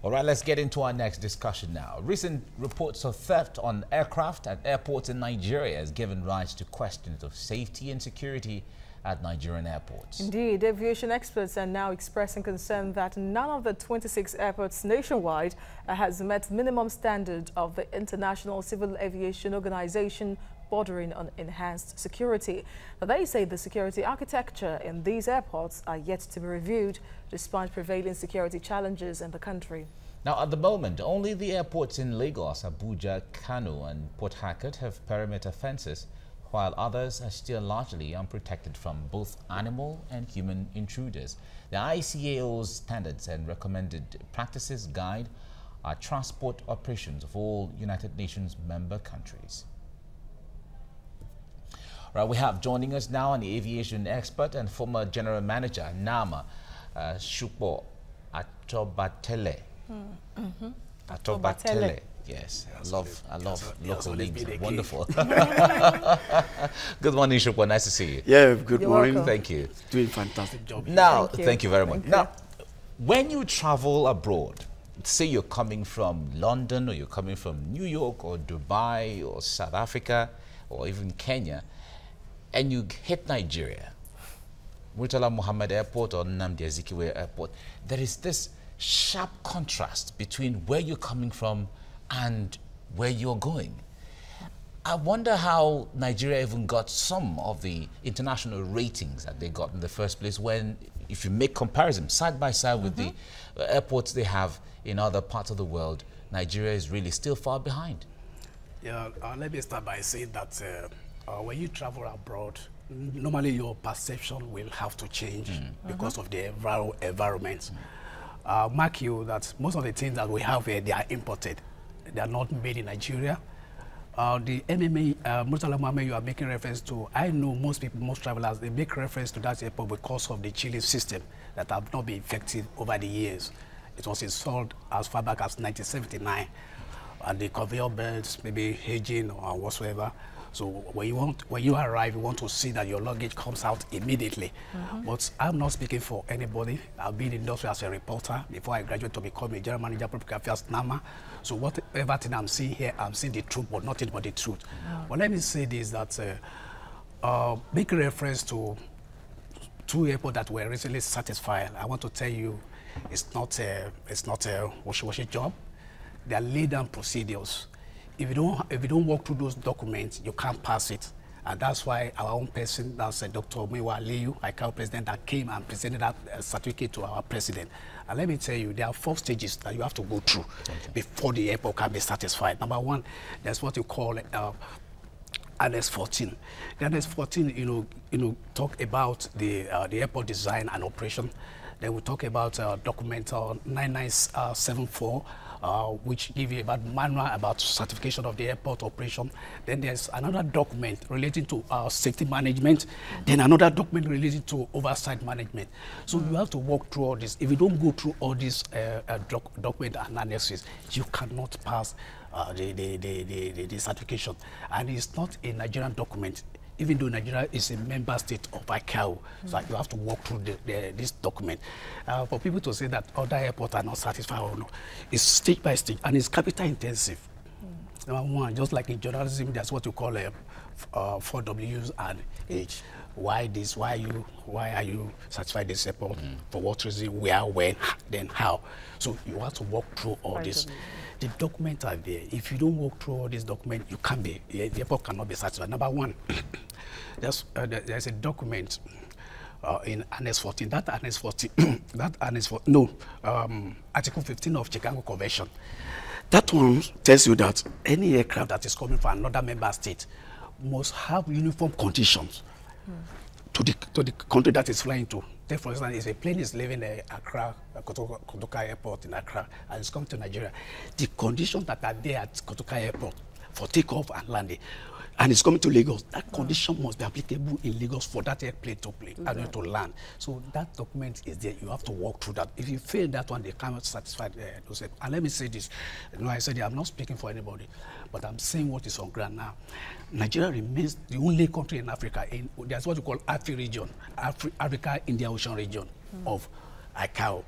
All right, let's get into our next discussion now. Recent reports of theft on aircraft at airports in Nigeria has given rise to questions of safety and security at Nigerian airports. Indeed, aviation experts are now expressing concern that none of the 26 airports nationwide has met minimum standard of the International Civil Aviation Organization bordering on enhanced security. They say the security architecture in these airports are yet to be reviewed despite prevailing security challenges in the country. Now, at the moment, only the airports in Lagos, Abuja, Kano and Port Harcourt have perimeter fences, while others are still largely unprotected from both animal and human intruders. The ICAO's standards and recommended practices guide our transport operations of all United Nations member countries. Right, we have joining us now an aviation expert and former general manager, NAMA, Shupo Atobatele. Atobatele. Yes, I love local names. Wonderful. Good morning, Shupo. Nice to see you. Yeah, good morning. Welcome. Thank you. Doing a fantastic job. Now, thank you very much. Now, when you travel abroad, say you're coming from London or you're coming from New York or Dubai or South Africa or even Kenya, and you hit Nigeria, Murtala Mohammed Airport or Nnamdi Azikiwe Airport, there is this sharp contrast between where you're coming from and where you're going. I wonder how Nigeria even got some of the international ratings that they got in the first place when, if you make comparison side by side with the airports they have in other parts of the world, Nigeria is really still far behind. Yeah, let me start by saying that when you travel abroad, normally your perception will have to change because of the environment. Mark you that most of the things that we have here, they are imported. They are not made in Nigeria. The MMA, Murtala Mohammed, you are making reference to, I know most people, most travelers, they make reference to that airport because of the chilling system that have not been effective over the years. It was installed as far back as 1979. And the conveyor belts, maybe hedging or whatsoever. So when you arrive, you want to see that your luggage comes out immediately. But I'm not speaking for anybody. I've been in the industry as a reporter before I graduated to become a general manager of public affairs NAMA. So whatever thing I'm seeing here, I'm seeing the truth, but nothing but the truth. But let me say this, that making reference to two airports that were recently satisfied, I want to tell you, it's not a wishy-washy job. They are laid down procedures. If you don't walk through those documents, you can't pass it. And that's why our own person, that's Dr. Miwa Aliyu, ICAO president, that came and presented that certificate to our president. And let me tell you, there are 4 stages that you have to go through before the airport can be satisfied. Number 1, there's what you call Annex 14. The Annex 14, talk about the airport design and operation. Then we talk about document 9974. Which give you about manual about certification of the airport operation. Then there's another document relating to safety management. Then another document relating to oversight management. So you have to walk through all this. If you don't go through all these document analysis, you cannot pass the certification. And it's not a Nigerian document. Even though Nigeria is a member state of ICAO, so you have to walk through this document. For people to say that other airports are not satisfied or no, it's stage by stage, and it's capital intensive. Number 1, just like in journalism, that's what you call 4 W's and H. Why this? Why are you satisfied this airport? For what reason? Where? When? Then how? So you have to walk through all this. The documents are there. If you don't walk through all these documents, you can't be. The airport cannot be satisfied. Number 1, there's a document in Annex 14. That Annex 14, Article 15 of Chicago Convention. That one tells you that any aircraft that is coming from another member state must have uniform conditions to the country that is flying to. Take for instance, if a plane is leaving Accra, Kotoka Airport in Accra, and it's coming to Nigeria, the conditions that are there at Kotoka Airport for takeoff and landing, and it's coming to Lagos, that condition must be applicable in Lagos for that airplane to land. So that document is there. You have to walk through that. If you fail that one, they cannot satisfy those. And let me say this. I said I'm not speaking for anybody, but I'm saying what is on ground now. Nigeria remains the only country in Africa, that's what we call Africa region, Africa Indian Ocean region of ICAO.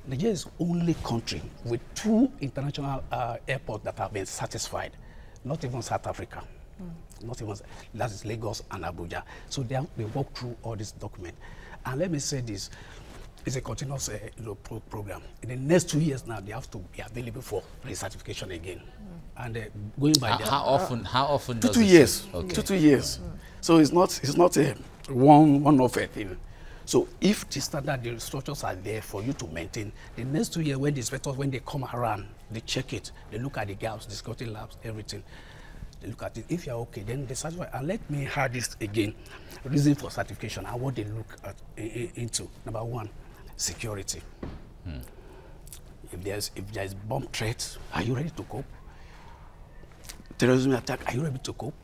Nigeria is only country with 2 international airports that have been satisfied, not even South Africa. Not even, that is Lagos and Abuja. So they walk through all these documents. And let me say this, it's a continuous program. In the next 2 years now, they have to be available for recertification again. And going by how often does 2 years. Okay. 2 years. So it's not a one-off thing. So if the standard, the structures are there for you to maintain, the next 2 years when the inspectors, when they come around, they check it, they look at the gaps, the security labs, everything. They look at it. If you're okay, then they certify. And let me add this again, reason for certification and what they look at into. Number 1, security. If there's bomb threats, are you ready to cope? Terrorism attack, are you ready to cope?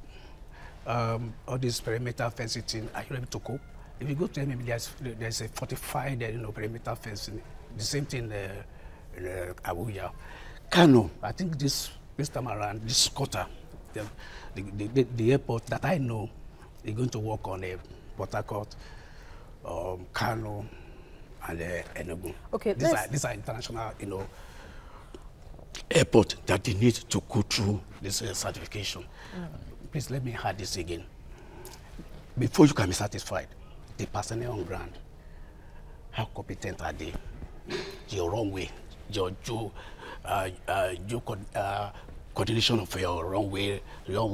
All this perimeter fencing, are you ready to cope? If you go to maybe there's a fortified perimeter fencing. The same thing in Abuja. Kano, I think this time around, this quarter, the airport that I know is going to work on Port Harcourt, Kano, and Enugu. Okay, these are international, airport that they need to go through this certification. Please let me add this again. Before you can be satisfied, the personnel on ground, how competent are they? Your runway, your coordination of your runway, your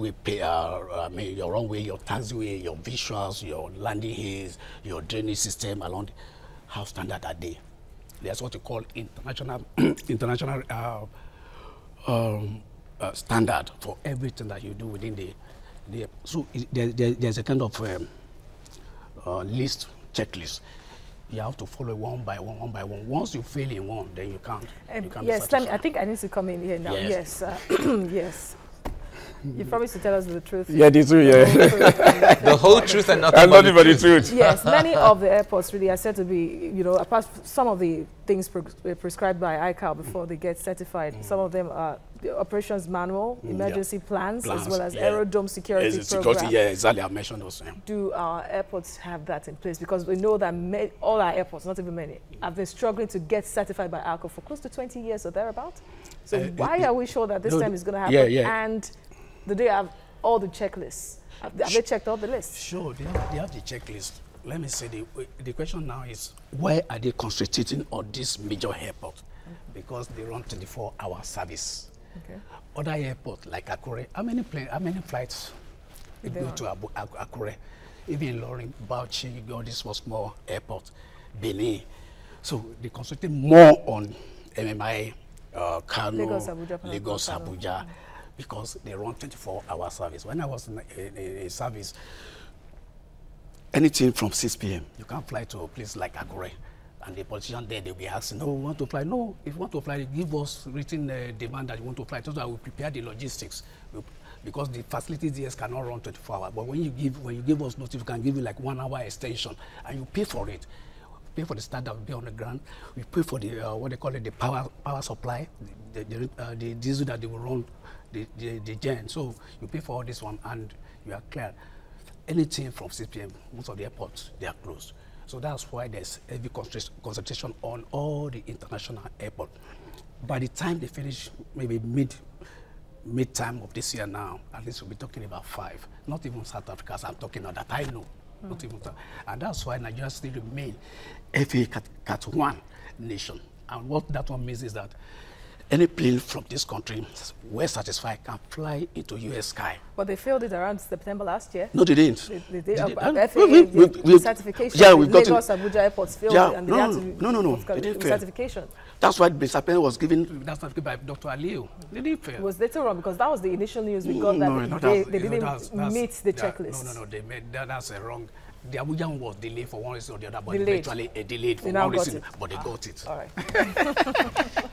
runway, your taxiway, your visuals, your landing aids, your drainage system along. How standard are they? There's what you call international standard for everything that you do within the so there's a kind of checklist. You have to follow one by one. Once you fail in one, then you can't. Yes, I think I need to come in here now. Yes, yes. You promised to tell us the truth. Yeah, the truth, yeah. The whole truth and nothing and but not even the truth. Yes, many of the airports really are said to be, apart from some of the things prescribed by ICAO before they get certified. Some of them are the operations manual, emergency plans, as well as aerodrome security program. Yeah, exactly. I mentioned those. Do our airports have that in place? Because we know that all our airports, not even many, have been struggling to get certified by ICAO for close to 20 years or thereabouts. So why are we sure that this time is going to happen? And do they have all the checklists? Have they checked all the lists? Sure, they have the checklist. Let me say the question now is, why are they concentrating on this major airport? Because they run 24-hour service. Okay. Other airports like Akure, how many flights go to Akure? Even Loring, Bauchi, all these small airports, Benin. So they concentrate more on MMI, Kano, Lagos, Abuja. Because they run 24-hour service. When I was in a service, anything from 6 p.m., you can't fly to a place like Akure. And the politician there, they'll be asking, no, we want to fly. No, if you want to fly, give us written demand that you want to fly. So that we prepare the logistics. Because the facilities here cannot run 24 hours. But when you give us notice, we can give you like 1 hour extension. And you pay for it. Pay for the staff that will be on the ground. We pay for the, what they call it, the power supply, the diesel that they will run, the gen. So you pay for all this one and you are clear. Anything from 6 p.m., most of the airports, they are closed. So that's why there's heavy concentration on all the international airports. By the time they finish, maybe mid-time of this year now, at least we'll be talking about 5. Not even South Africa, as I'm talking about, that I know. Not even, and that's why Nigeria still remain FAA Cat 1 nation. And what that one means is that any plane from this country, well satisfied, can fly into US sky. But they failed it around September last year. No, they didn't. They did. FAA certification. Yeah, we got Lagos, Abuja airports failed it, and they had to no, they didn't fail. Certification. That's why the Sapien was given. That's not by Dr. Aliu. They didn't fail. It was later on because that was the initial news we got that they didn't meet the checklist. No, they made that's a wrong. The Abuja one was delayed for one reason or the other, but eventually delayed for one reason, but they got it. All right.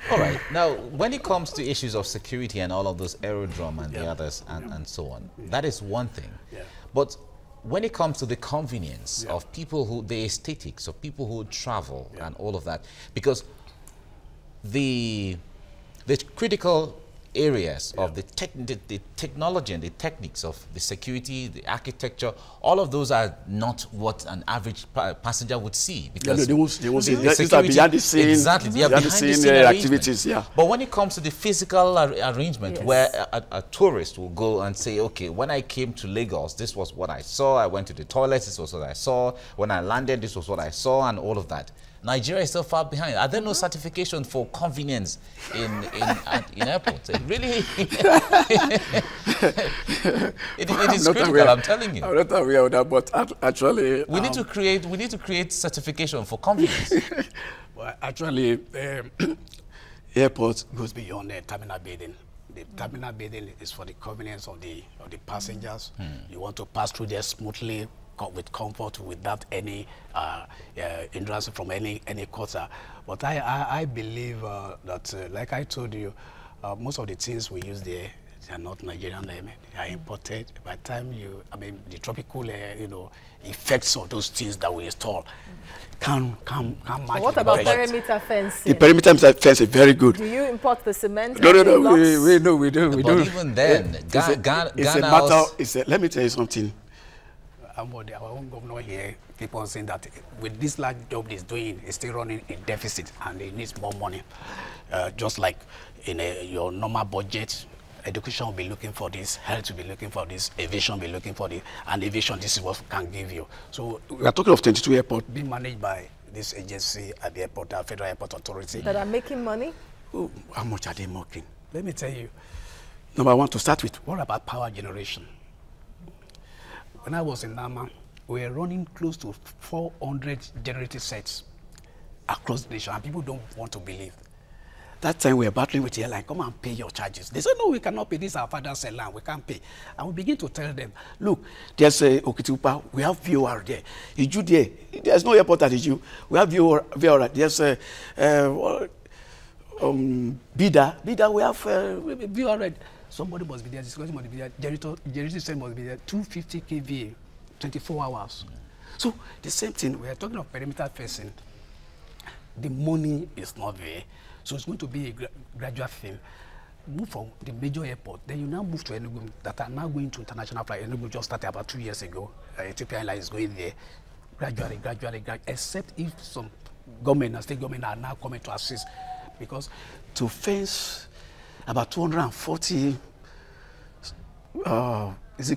All right. Now, when it comes to issues of security and all of those aerodrome and the others and so on, that is one thing. Yeah. But when it comes to the convenience of people the aesthetics of people who travel and all of that, because the critical areas of the technology and the techniques of the security, the architecture, all of those are not what an average passenger would see, because they won't see. These are behind the scene, exactly, they are behind the scene activities. Yeah. But when it comes to the physical arrangement, where a tourist will go and say, okay, when I came to Lagos, this was what I saw. I went to the toilets, this was what I saw. When I landed, this was what I saw, and all of that. Nigeria is so far behind. Are there no certification for convenience in airports? It really, it is critical. I'm telling you. I'm not aware of that, but actually, we need to create certification for convenience. Well, actually, airports goes beyond terminal bathing. The terminal bathing is for the convenience of the passengers. You want to pass through there smoothly, with comfort, without any hindrance from any quarter. But I believe that, like I told you, most of the things we use there, they are not Nigerian. They are imported. By the time the tropical, effects of those things that we install can match. What about perimeter fencing? The perimeter fence is very good. Do you import the cement? No, we don't. But even then, it's a matter. Let me tell you something. Our own governor here keep on saying that with this large job he's doing, he's still running a deficit and he needs more money. Just like in your normal budget, education will be looking for this, health will be looking for this, aviation will be looking for this, and aviation, this is what we can give you. So we are talking of 22 airports being managed by this agency at the airport, Federal Airport Authority. That are making money? Oh, how much are they making? Let me tell you. Number one, to start with. What about power generation? When I was in Nama, we were running close to 400 generator sets across the nation, and people don't want to believe. That time we were battling with the airline, come and pay your charges. They said, no, we cannot pay. This is our father's land, we can't pay. And we begin to tell them, look, there's Okitiupa, we have VOR there. Iju there, there's no airport at Iju. We have VOR. There's Bida, we have VOR. Somebody must be there, discussion must be there, generator set must be there, 250 kVA, 24 hours. So the same thing, we are talking of perimeter fencing. The money is not there. So it's going to be a gradual thing. Move from the major airport, then you now move to Enugu, that are now going to international flight. Enugu just started about 2 years ago. Ethiopian Airlines is going there, gradually, except if some government and state government are now coming to assist. Because to fence about 240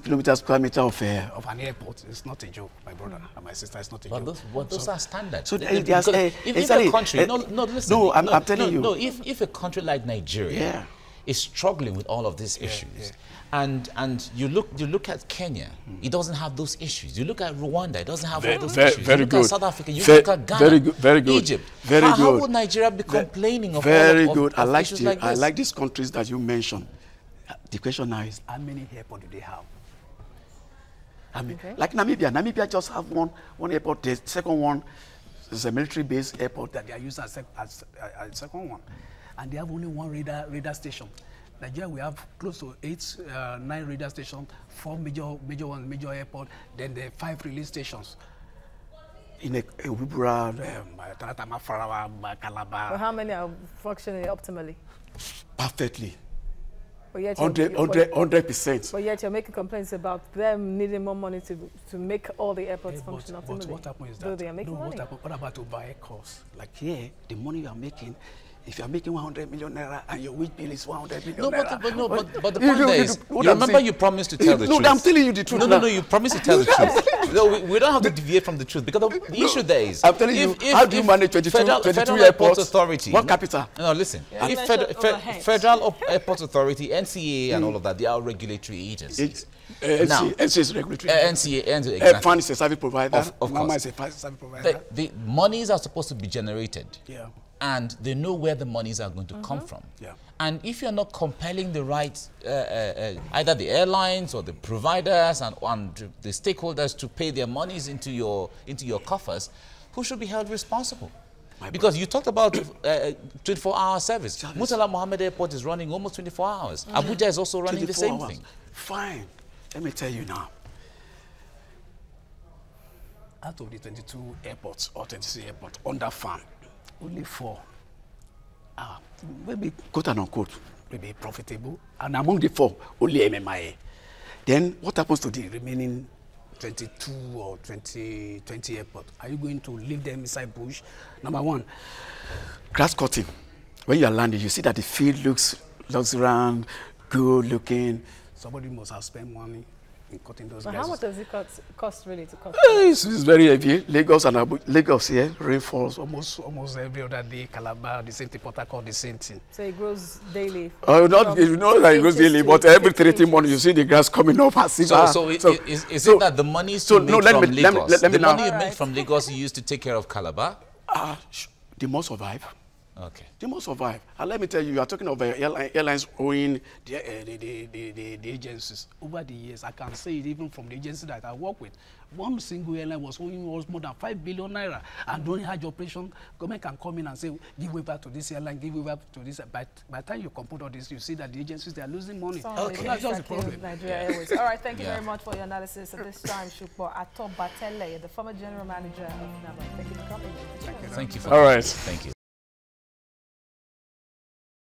kilometers square meter of an airport, it's not a joke, my brother and my sister, it's not a joke. Those are standards. So if a country, listen. No, I'm telling you. No, if a country like Nigeria is struggling with all of these issues, and you look at Kenya, it doesn't have those issues. You look at Rwanda, it doesn't have all those issues. Very you good. Look at South Africa, you look at Ghana, very good. Egypt. Very good. How would Nigeria be complaining of very all good. of issues like this? I like these countries that you mentioned. The question now is, how many airports do they have? I mean, like Namibia. Namibia just have one airport. The second one is a military-based airport that they are used as second one, and they have only one radar station. Nigeria, we have close to 9 radar stations, 4 major airport, then the 5 release stations. In Ubura, Calabar. Well, how many are functioning optimally? Perfectly. 100%. But yet you're making complaints about them needing more money to make all the airports function optimally. But what happens is that, they are making money. What about to buy costs? Like here, the money you are making, if you are making 100 million naira and your wage bill is 100 million naira. But the point is, you remember you promised to tell the truth. No, I'm telling you the truth. No, you promised to tell the truth. No, we don't have to deviate from the truth, because the issue there is, I'm telling you, how do you manage 22 airports? Authority, what capital? No, listen. If Federal Airports Authority, NCAA and all of that, they are regulatory agencies. NCAA is regulatory. NCAA, exactly. FAN is a service provider. Of course. Is a service provider. The monies are supposed to be generated. Yeah. And they know where the monies are going to come from. Yeah. And if you're not compelling the right, either the airlines or the providers and the stakeholders to pay their monies into your coffers, who should be held responsible? Because you talked about 24-hour service. Murtala Mohammed Airport is running almost 24 hours. Abuja is also running the same thing. Fine. Let me tell you now. Out of the 22 airports or 26 airports under FAN, only 4 are, maybe quote and unquote, will be profitable. And among the 4, only MMIA. Then what happens to the remaining 22 or 20 airports? Are you going to leave them inside bush? Number 1, grass cutting. When you are landing, you see that the field looks around, good looking. Somebody must have spent money in cutting those But grasses. how much does it cost really to cut? It's very heavy. Lagos here, rainfalls. Almost every other day, Calabar, the same thing, Port Harcourt, the same thing. So it grows daily? Not, you know that it goes daily, but every 3 months you see the grass coming up. As if, is it that the money is to make from Lagos? Let me the money you make from Lagos you used to take care of Calabar? They must survive. Okay. They must survive. And let me tell you, you are talking of airlines owing the agencies. Over the years, I can say it even from the agency that I work with. One single airline was owing us more than 5 billion naira. And during Hajj operation, government can come in and say, give way back to this airline, give way back to this. By the time you compute all this, you see that the agencies, they are losing money. Okay. So that's just the problem. Nigeria Airways. All right, thank you very much for your analysis. At this time, Shukbo Ato Batele, the former general manager of NABA. Thank you for coming. Thank you for All right. Thank you.